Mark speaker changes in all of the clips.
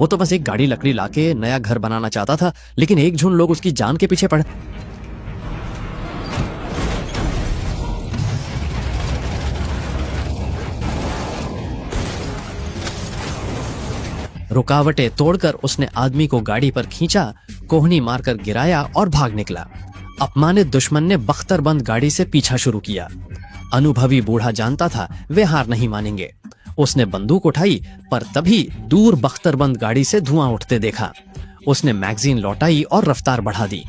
Speaker 1: वो तो बस एक गाड़ी लकड़ी लाके नया घर बनाना चाहता था, लेकिन एक झुंड लोग उसकी जान के पीछे पड़े। रुकावटें तोड़कर उसने आदमी को गाड़ी पर खींचा, कोहनी मारकर गिराया और भाग निकला। अपमानित दुश्मन ने बख्तरबंद गाड़ी से पीछा शुरू किया। अनुभवी बूढ़ा जानता था वे हार नहीं मानेंगे। उसने बंदूक उठाई, पर तभी दूर बख्तरबंद गाड़ी से धुआं उठते देखा। उसने मैगजीन लौटाई और रफ्तार बढ़ा दी।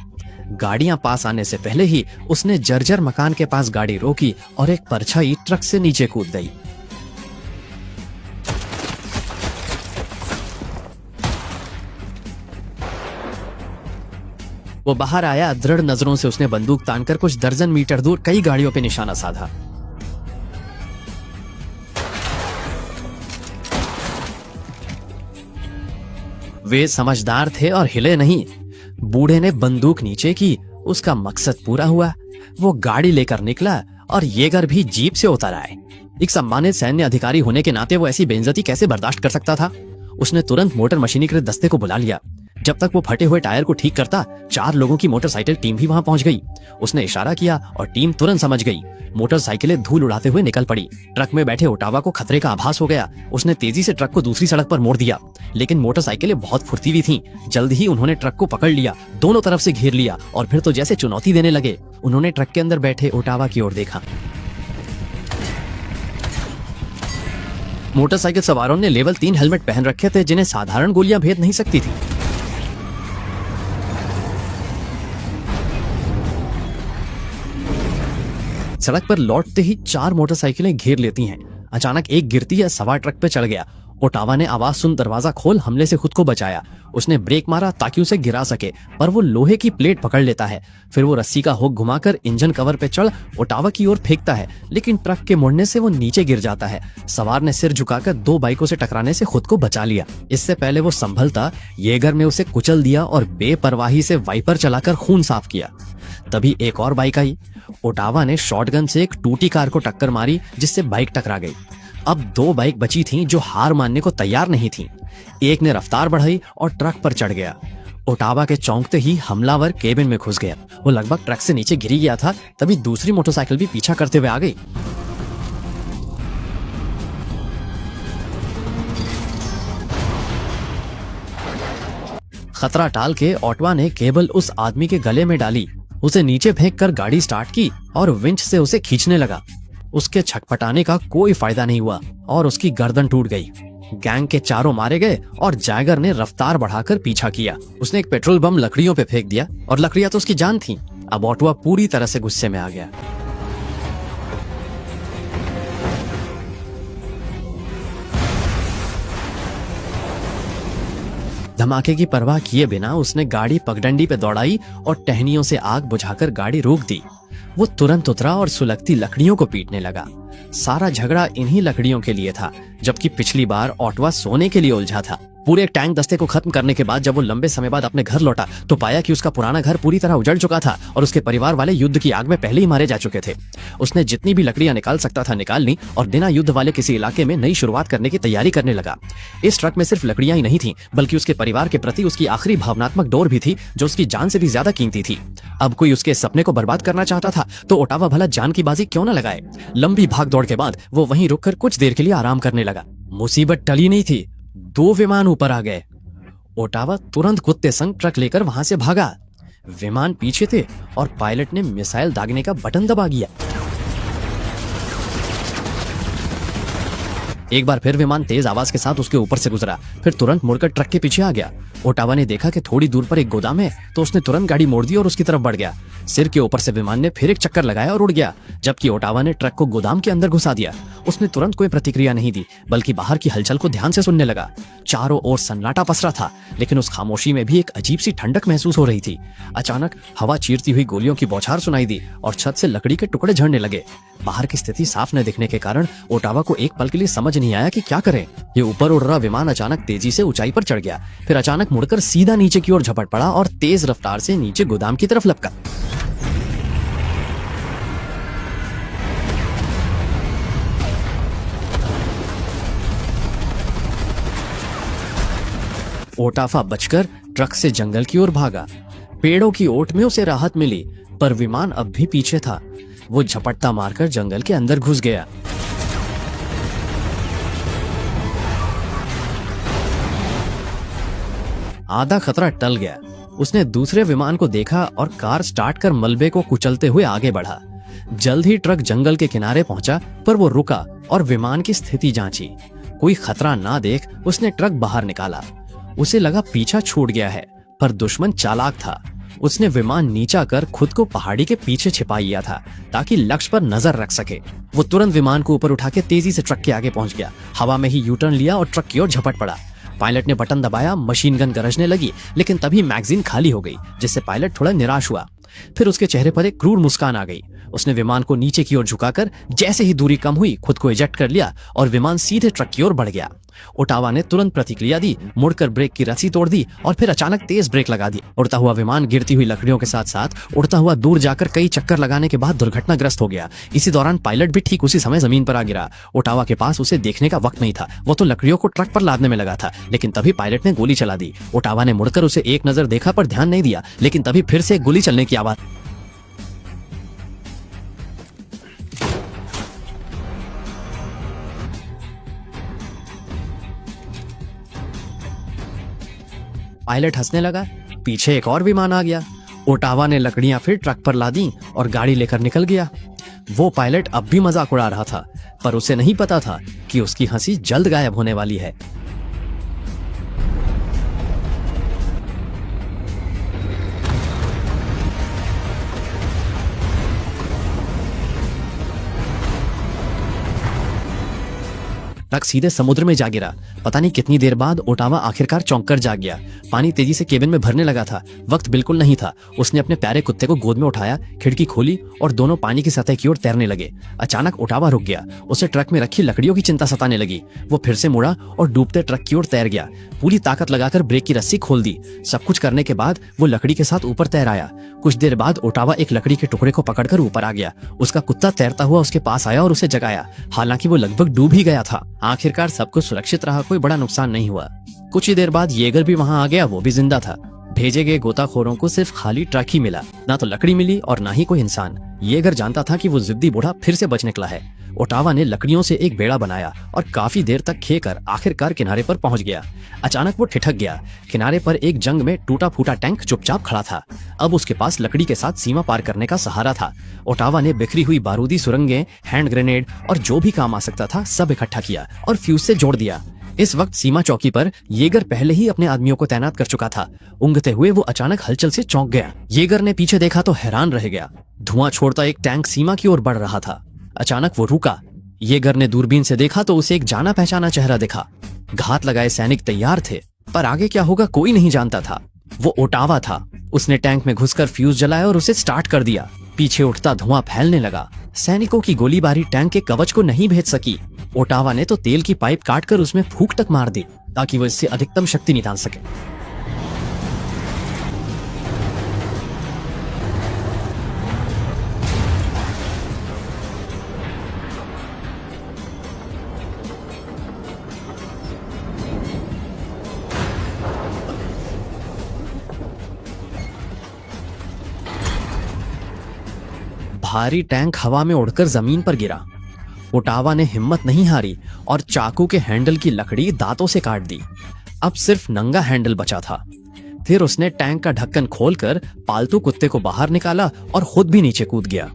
Speaker 1: गाड़ियां पास आने से पहले ही उसने जर्जर मकान के पास गाड़ी रोकी और एक परछाई ट्रक से नीचे कूद गई। वो बाहर आया, दृढ़ नजरों से उसने बंदूक तानकर कुछ दर्जन मीटर दूर कई गाड़ियों पर निशाना साधा। वे समझदार थे और हिले नहीं। बूढ़े ने बंदूक नीचे की, उसका मकसद पूरा हुआ। वो गाड़ी लेकर निकला और येगर भी जीप से उतर आए। एक सम्मानित सैन्य अधिकारी होने के नाते वो ऐसी बेइज्जती कैसे बर्दाश्त कर सकता था? उसने तुरंत मोटर मशीनीकृत दस्ते को बुला लिया। जब तक वो फटे हुए टायर को ठीक करता, 4 लोगों की मोटरसाइकिल टीम भी वहां पहुंच गई। उसने इशारा किया और टीम तुरंत समझ गई। मोटरसाइकिलें धूल उड़ाते हुए निकल पड़ी। ट्रक में बैठे ओटावा को खतरे का आभास हो गया। उसने तेजी से ट्रक को दूसरी सड़क पर मोड़ दिया, लेकिन मोटरसाइकिलें बहुत फुर्तीली थीं। जल्द ही उन्होंने ट्रक को पकड़ लिया, दोनों तरफ से घेर लिया और फिर तो जैसे चुनौती देने लगे। उन्होंने ट्रक के अंदर बैठे ओटावा की ओर देखा। मोटरसाइकिल सवारों ने लेवल 3 हेलमेट पहन रखे थे, जिन्हें साधारण गोलियां भेद नहीं सकती थी। सड़क पर लौटते ही 4 मोटरसाइकिलें घेर लेती हैं। अचानक एक गिरती है, सवार ट्रक पे चढ़ गया। ओटावा ने आवाज सुन दरवाजा खोल हमले से खुद को बचाया। उसने ब्रेक मारा ताकि उसे गिरा सके, पर वो लोहे की प्लेट पकड़ लेता है। फिर वो रस्सी का हुक घुमाकर इंजन कवर पे चढ़ ओटावा की ओर फेंकता है, लेकिन ट्रक के मुड़ने से वो नीचे गिर जाता है। सवार ने सिर झुकाकर 2 बाइकों से टकराने से खुद को बचा लिया। इससे पहले वो संभलता, येगर ने उसे कुचल दिया और बेपरवाही से वाइपर चलाकर खून साफ किया। तभी एक और बाइक आई। ओटावा ने शॉटगन से एक टूटी कार को टक्कर मारी, जिससे बाइक टकरा गई। अब 2 बाइक बची थीं जो हार मानने को तैयार नहीं थीं। एक ने रफ्तार बढ़ाई और ट्रक पर चढ़ गया। ओटावा के चौंकते ही हमलावर केबिन में घुस गया। वो लगभग ट्रक से नीचे गिर गया था, तभी दूसरी मोटरसाइकिल भी पीछा करते हुए आ गई। खतरा टाल के ओटावा ने केबल उस आदमी के गले में डाली, उसे नीचे फेंककर गाड़ी स्टार्ट की और विंच से उसे खींचने लगा। उसके छटपटाने का कोई फायदा नहीं हुआ और उसकी गर्दन टूट गई। गैंग के 4 मारे गए और जैगर ने रफ्तार बढ़ाकर पीछा किया। उसने एक पेट्रोल बम लकड़ियों पे फेंक दिया और लकड़ियां तो उसकी जान थी। अब ओटावा पूरी तरह से गुस्से में आ गया। धमाके की परवाह किए बिना उसने गाड़ी पगडंडी पे दौड़ाई और टहनियों से आग बुझाकर गाड़ी रोक दी। वो तुरंत उतरा और सुलगती लकड़ियों को पीटने लगा। सारा झगड़ा इन्हीं लकड़ियों के लिए था, जबकि पिछली बार ओटावा सोने के लिए उलझा था। पूरे टैंक दस्ते को खत्म करने के बाद जब वो लंबे समय बाद अपने घर लौटा तो पाया कि उसका पुराना घर पूरी तरह उजड़ चुका था और उसके परिवार वाले युद्ध की आग में पहले ही मारे जा चुके थे। उसने जितनी भी लकड़ियां निकाल सकता था निकाल ली और बिना युद्ध वाले किसी इलाके में नई शुरुआत करने की तैयारी करने लगा। इस ट्रक में सिर्फ लकड़ियां ही नहीं थी, बल्कि उसके परिवार के प्रति उसकी आखिरी भावनात्मक डोर भी थी, जो उसकी जान से भी ज्यादा कीमती थी। अब कोई उसके सपने को बर्बाद करना चाहता था तो ओटावा भला जान की बाजी क्यों न लगाए। लंबी भाग दौड़ के बाद वो वहीं रुककर कुछ देर के लिए आराम करने लगा। मुसीबत टली नहीं थी, 2 विमान ऊपर आ गए। ओटावा तुरंत कुत्ते संग ट्रक लेकर वहां से भागा। विमान पीछे थे और पायलट ने मिसाइल दागने का बटन दबा दिया। एक बार फिर विमान तेज आवाज के साथ उसके ऊपर से गुजरा, फिर तुरंत मुड़कर ट्रक के पीछे आ गया। ओटावा ने देखा कि थोड़ी दूर पर एक गोदाम है, तो उसने तुरंत गाड़ी मोड़ दी और उसकी तरफ बढ़ गया। सिर के ऊपर से विमान ने फिर एक चक्कर लगाया और उड़ गया, जबकि ओटावा ने ट्रक को गोदाम के अंदर घुसा दिया। उसने तुरंत कोई प्रतिक्रिया नहीं दी, बल्कि बाहर की हलचल को ध्यान से सुनने लगा। चारों ओर सन्नाटा पसरा था, लेकिन उस खामोशी में भी एक अजीब सी ठंडक महसूस हो रही थी। अचानक हवा चीरती हुई गोलियों की बौछार सुनाई दी और छत से लकड़ी के टुकड़े झड़ने लगे। बाहर की स्थिति साफ न दिखने के कारण ओटावा को एक पल के लिए समझ नहीं आया कि क्या करे। ये ऊपर उड़ रहा विमान अचानक तेजी से ऊंचाई पर चढ़ गया, फिर अचानक मुड़कर सीधा नीचे की ओर झपट पड़ा और तेज रफ्तार से नीचे गोदाम की तरफ लपका। ओटावा बचकर ट्रक से जंगल की ओर भागा। पेड़ों की ओट में उसे राहत मिली, पर विमान अब भी पीछे था। वो झपट्टा मारकर जंगल के अंदर घुस गया। आधा खतरा टल गया। उसने दूसरे विमान को देखा और कार स्टार्ट कर मलबे को कुचलते हुए आगे बढ़ा। जल्द ही ट्रक जंगल के किनारे पहुंचा, पर वो रुका और विमान की स्थिति जांची। कोई खतरा ना देख उसने ट्रक बाहर निकाला। उसे लगा पीछा छूट गया है, पर दुश्मन चालाक था। उसने विमान नीचा कर खुद को पहाड़ी के पीछे छिपा लिया था, ताकि लक्ष्य पर नजर रख सके। वो तुरंत विमान को ऊपर उठा के तेजी से ट्रक के आगे पहुंच गया। हवा में ही यू टर्न लिया और ट्रक की ओर झपट पड़ा। पायलट ने बटन दबाया, मशीन गन गरजने लगी, लेकिन तभी मैगजीन खाली हो गई, जिससे पायलट थोड़ा निराश हुआ। फिर उसके चेहरे पर एक क्रूर मुस्कान आ गई। उसने विमान को नीचे की ओर झुकाकर जैसे ही दूरी कम हुई खुद को इजेक्ट कर लिया और विमान सीधे ट्रक की ओर बढ़ गया। ओटावा ने तुरंत प्रतिक्रिया दी, मुड़कर ब्रेक की रस्सी तोड़ दी और फिर अचानक तेज ब्रेक लगा दी। उड़ता हुआ विमान गिरती हुई लकड़ियों के साथ साथ उड़ता हुआ दूर जाकर कई चक्कर लगाने के बाद दुर्घटनाग्रस्त हो गया। इसी दौरान पायलट भी ठीक उसी समय जमीन पर आ गिरा। ओटावा के पास उसे देखने का वक्त नहीं था। वो तो लकड़ियों को ट्रक पर लादने में लगा था, लेकिन तभी पायलट ने गोली चला दी। ओटावा ने मुड़कर उसे एक नजर देखा पर ध्यान नहीं दिया, लेकिन तभी फिर से गोली चलने की आवाज। पायलट हंसने लगा। पीछे एक और विमान आ गया। ओटावा ने लकड़ियां फिर ट्रक पर लादी और गाड़ी लेकर निकल गया। वो पायलट अब भी मजाक उड़ा रहा था, पर उसे नहीं पता था कि उसकी हंसी जल्द गायब होने वाली है। ट्रक सीधे समुद्र में जा गिरा। पता नहीं कितनी देर बाद ओटावा आखिरकार चौंक कर जाग गया। पानी तेजी से केबिन में भरने लगा था। वक्त बिल्कुल नहीं था। उसने अपने प्यारे कुत्ते को गोद में उठाया, खिड़की खोली और दोनों पानी की सतह की ओर तैरने लगे। अचानक ओटावा रुक गया। उसे ट्रक में रखी लकड़ियों की चिंता सताने लगी। वो फिर से मुड़ा और डूबते ट्रक की ओर तैर गया। पूरी ताकत लगाकर ब्रेक की रस्सी खोल दी। सब कुछ करने के बाद वो लकड़ी के साथ ऊपर तैर आया। कुछ देर बाद ओटावा एक लकड़ी के टुकड़े को पकड़कर ऊपर आ गया। उसका कुत्ता तैरता हुआ उसके पास आया और उसे जगाया। हालांकि वो लगभग डूब ही गया था। आखिरकार सब कुछ सुरक्षित रहा, कोई बड़ा नुकसान नहीं हुआ। कुछ ही देर बाद येगर भी वहां आ गया। वो भी जिंदा था। भेजे गए गोताखोरों को सिर्फ खाली ट्रक ही मिला, ना तो लकड़ी मिली और ना ही कोई इंसान। येगर जानता था कि वो जिद्दी बूढ़ा फिर से बच निकला है। ओटावा ने लकड़ियों से एक बेड़ा बनाया और काफी देर तक खेकर आखिरकार किनारे पर पहुंच गया। अचानक वो ठिठक गया। किनारे पर एक जंग में टूटा फूटा टैंक चुपचाप खड़ा था। अब उसके पास लकड़ी के साथ सीमा पार करने का सहारा था। ओटावा ने बिखरी हुई बारूदी सुरंगें, हैंड ग्रेनेड और जो भी काम आ सकता था सब इकट्ठा किया और फ्यूज से जोड़ दिया। इस वक्त सीमा चौकी पर येगर पहले ही अपने आदमियों को तैनात कर चुका था। ऊँघते हुए वो अचानक हलचल से चौंक गया। येगर ने पीछे देखा तो हैरान रह गया। धुआं छोड़ता एक टैंक सीमा की ओर बढ़ रहा था। अचानक वो रुका। येगर ने दूरबीन से देखा तो उसे एक जाना पहचाना चेहरा दिखा। घात लगाए सैनिक तैयार थे, पर आगे क्या होगा कोई नहीं जानता था। वो ओटावा था। उसने टैंक में घुसकर फ्यूज जलाया और उसे स्टार्ट कर दिया। पीछे उठता धुआं फैलने लगा। सैनिकों की गोलीबारी टैंक के कवच को नहीं भेद सकी। ओटावा ने तो तेल की पाइप काटकर उसमें फूंक तक मार दी, ताकि वो इससे अधिकतम शक्ति निकाल सके। भारी टैंक हवा में उड़कर जमीन पर गिरा। ओटावा ने हिम्मत नहीं हारी और चाकू के हैंडल की लकड़ी दांतों से काट दी। अब सिर्फ नंगा हैंडल बचा था। फिर उसने टैंक का ढक्कन खोलकर पालतू कुत्ते को बाहर निकाला और खुद भी नीचे कूद गया।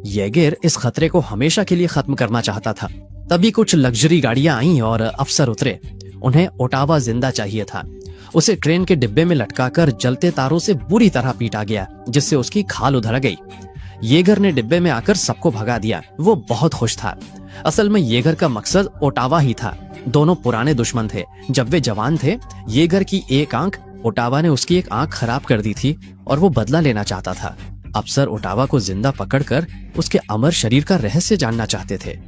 Speaker 1: येगर इस खतरे को हमेशा के लिए खत्म करना चाहता था। तभी कुछ लग्जरी गाड़ियां आईं और अफसर उतरे। उन्हें ओटावा जिंदा चाहिए था। उसे ट्रेन के डिब्बे में लटकाकर जलते तारों से बुरी तरह पीटा गया, जिससे उसकी खाल उधड़ गई। येगर ने डिब्बे में आकर सबको भगा दिया। वो बहुत खुश था। असल में येगर का मकसद ओटावा ही था। दोनों पुराने दुश्मन थे। जब वे जवान थे, येगर की एक आंख, ओटावा ने उसकी एक आंख खराब कर दी थी और वो बदला लेना चाहता था। अफसर ओटावा को जिंदा पकड़कर उसके अमर शरीर का रहस्य जानना चाहते थे।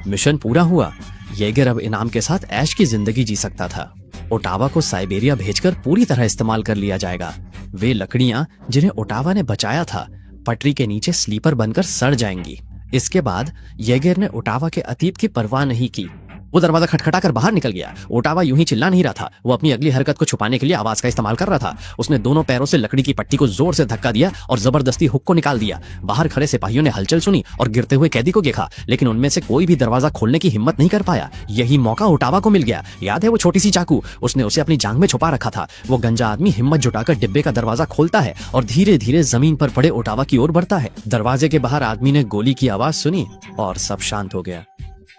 Speaker 1: मिशन पूरा हुआ। येगर अब इनाम के साथ ऐश की जिंदगी जी सकता था। ओटावा को साइबेरिया भेजकर पूरी तरह इस्तेमाल कर लिया जाएगा। वे लकड़ियां जिन्हें ओटावा ने बचाया था, पटरी के नीचे स्लीपर बनकर सड़ जाएंगी। इसके बाद येगर ने ओटावा के अतीत की परवाह नहीं की। वो दरवाजा खटखटा कर बाहर निकल गया। ओटावा यूं ही चिल्ला नहीं रहा था, वो अपनी अगली हरकत को छुपाने के लिए आवाज का इस्तेमाल कर रहा था। उसने दोनों पैरों से लकड़ी की पट्टी को जोर से धक्का दिया और जबरदस्ती हुक को निकाल दिया। बाहर खड़े सिपाहियों ने हलचल सुनी और गिरते हुए कैदी को देखा, लेकिन उनमें से कोई भी दरवाजा खोलने की हिम्मत नहीं कर पाया। यही मौका ओटावा को मिल गया। याद है वो छोटी सी चाकू, उसने उसे अपनी जांघ में छुपा रखा था। वो गंजा आदमी हिम्मत जुटाकर डिब्बे का दरवाजा खोलता है और धीरे धीरे जमीन पर पड़े ओटावा की ओर बढ़ता है। दरवाजे के बाहर आदमी ने गोली की आवाज सुनी और सब शांत हो गया।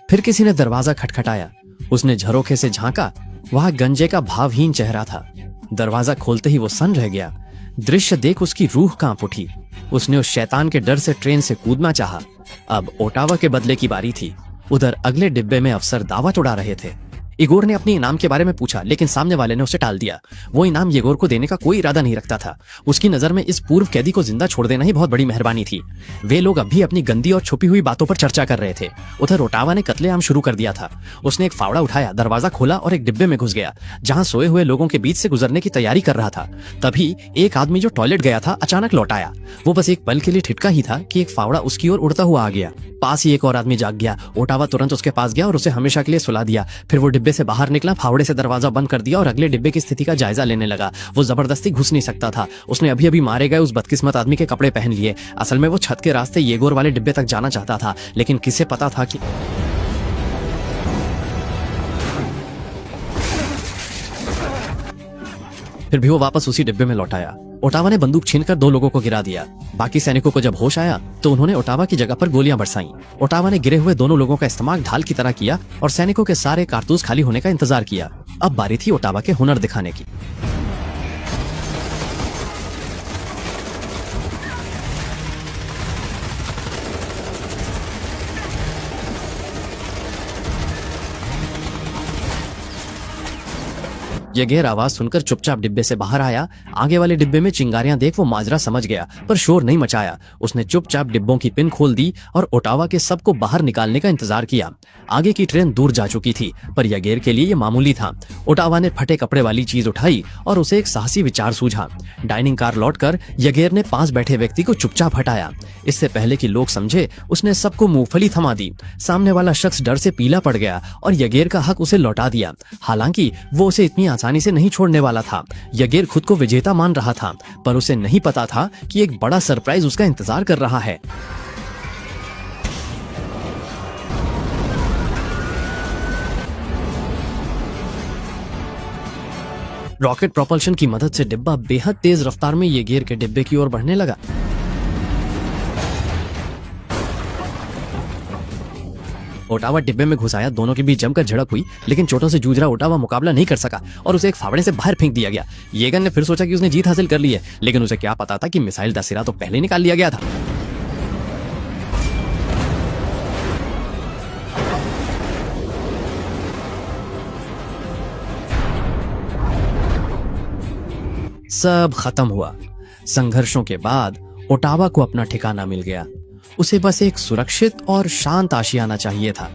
Speaker 1: फिर किसी ने दरवाजा खटखटाया। उसने झरोखे से झांका, वहां गंजे का भावहीन चेहरा था। दरवाजा खोलते ही वो सन्न रह गया। दृश्य देख उसकी रूह कांप उठी। उसने उस शैतान के डर से ट्रेन से कूदना चाहा। अब ओटावा के बदले की बारी थी। उधर अगले डिब्बे में अफसर दावत उड़ा रहे थे। इगोर ने अपने इनाम के बारे में पूछा, लेकिन सामने वाले ने उसे टाल दिया। वो इनाम येगोर को देने का कोई इरादा नहीं रखता था। उसकी नजर में इस पूर्व कैदी को जिंदा छोड़ देना ही बहुत बड़ी मेहरबानी थी। वे लोग अभी अपनी गंदी और छुपी हुई बातों पर चर्चा कर रहे थे। उधर ओटावा ने कत्लेआम शुरू कर दिया था। उसने एक फावड़ा उठाया, दरवाजा खोला और एक डिब्बे में घुस गया, जहां सोए हुए लोगों के बीच से गुजरने की तैयारी कर रहा था। तभी एक आदमी जो टॉयलेट गया था अचानक लौट आया। वो बस एक पल के लिए ठिठका ही था कि एक फावड़ा उसकी ओर उड़ता हुआ आ गया। पास ही एक और आदमी जाग गया। ओटावा तुरंत उसके पास गया और उसे हमेशा के लिए सुला दिया। फिर वो डिब्बे से बाहर निकला, फावड़े से दरवाजा बंद कर दिया और अगले डिब्बे की स्थिति का जायजा लेने लगा। वो जबरदस्ती घुस नहीं सकता था। उसने अभी अभी मारे गए उस बदकिस्मत आदमी के कपड़े पहन लिए। असल में वो छत के रास्ते येगोर वाले डिब्बे तक जाना चाहता था, लेकिन किसे पता था कि फिर भी वो वापस उसी डिब्बे में लौट आया। ओटावा ने बंदूक छीनकर 2 लोगों को गिरा दिया। बाकी सैनिकों को जब होश आया तो उन्होंने ओटावा की जगह पर गोलियां बरसाईं। ओटावा ने गिरे हुए दोनों लोगों का इस्तेमाल ढाल की तरह किया और सैनिकों के सारे कारतूस खाली होने का इंतजार किया। अब बारी थी ओटावा के हुनर दिखाने की। येगेर आवाज सुनकर चुपचाप डिब्बे से बाहर आया। आगे वाले डिब्बे में चिंगारियां देख वो माजरा समझ गया, पर शोर नहीं मचाया। उसने चुपचाप डिब्बों की पिन खोल दी और ओटावा के सबको बाहर निकालने का इंतजार किया। आगे की ट्रेन दूर जा चुकी थी, पर येगेर के लिए ये मामूली था। ओटावा ने फटे कपड़े वाली चीज उठाई और उसे एक साहसी विचार सूझा। डाइनिंग कार लौटकर येगेर ने पास बैठे व्यक्ति को चुपचाप हटाया। इससे पहले कि लोग समझे, उसने सबको मूंगफली थमा दी। सामने वाला शख्स डर से पीला पड़ गया और येगेर का हक उसे लौटा दिया। हालांकि वो उसे इतनी आसानी से नहीं छोड़ने वाला था। येगेर खुद को विजेता मान रहा था, पर उसे नहीं पता था कि एक बड़ा सरप्राइज उसका इंतजार कर रहा है। रॉकेट प्रोपल्शन की मदद से डिब्बा बेहद तेज रफ्तार में येगेर के डिब्बे की ओर बढ़ने लगा। ओटावा डिब्बे में घुस आया। दोनों के बीच जमकर झड़प हुई, लेकिन चोटों से जूझ रहा ओटावा मुकाबला नहीं कर सका और उसे एक फावड़े से बाहर फेंक दिया गया। येगन ने फिर सोचा कि उसने जीत हासिल कर ली है, लेकिन उसे क्या पता था कि मिसाइल का सिरा तो पहले ही निकाल लिया गया था। सब खत्म हुआ। संघर्षों के बाद ओटावा को अपना ठिकाना मिल गया। उसे बस एक सुरक्षित और शांत आशियाना चाहिए था।